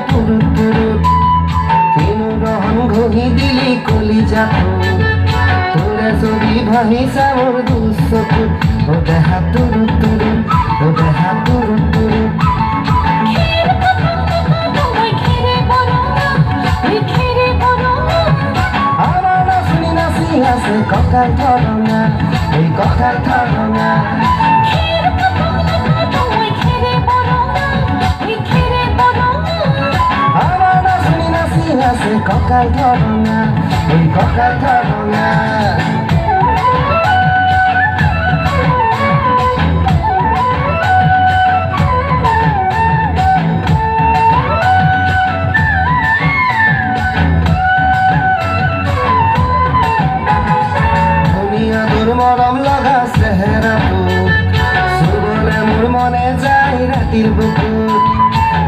তুরু তুরু কিনু রহন ঘহি দিলি কলিজাটো তোরে যদি ভাহিছা মোর দুচকু ও দেহা তুরু তুরু ও দেহা তুরু তুরু আমার নাচনি নাচি আছে ককাল ধরঙা এই ককাল ধরঙা আমার নাচনি নাচি আছে ককাল ধরঙা এই ককাল ধরঙা মরম লগা চেহেৰাটো চুবলে মোৰ মনে যায় ৰাতিৰ বুকুত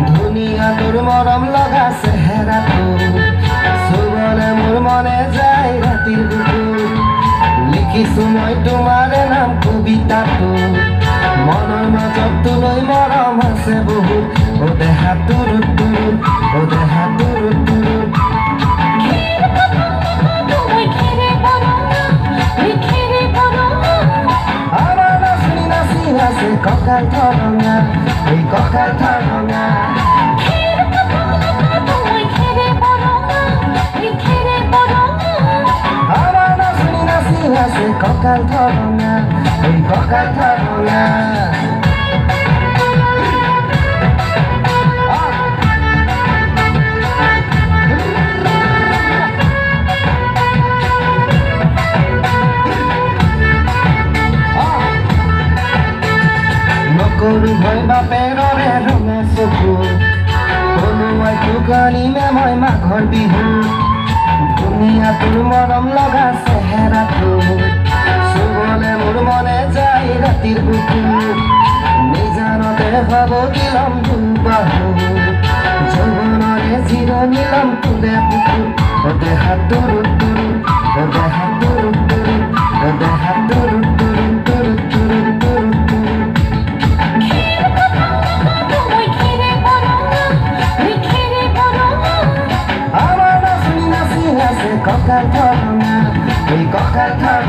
ধুনীয়া তোৰ মৰম লগা চেহেৰাটো চুবলে মোৰ মনে যায় ৰাতিৰ বুকুত লিখিছো মই তোমাৰে নাম কবিতাটো মনৰ মাজত তোলৈ মৰম আছে বহুত ও দেহা তুৰু তুৰু ও দেহা তুৰু তুৰু ককাল ধরঙা এই ককাল ধরঙা আমার নাচনি নাচি আছে ককাল ধরঙা এই ককাল ধরঙা গরু ভয় বাপেৰৰে ৰঙা চকু কলুৱাই টুকানি মেমই মাঘৰ বিহু ধুনীয়া তোৰ মৰম লগা চেহেৰাটো চুবলে মোৰ মনে যায় ৰাতিৰ বুকু নিজানতে ভাব দিলম দুবাহু যৌৱনৰে জিৰণি লম তোৰে বুকু ও দেহা তুৰু তুৰু ও দেহা তুৰু তুৰু ও দেহা তুৰু তুৰু তুৰু তুৰু তুৰু তুৰু ককাল ধৰঙা এই ককাল ধৰঙা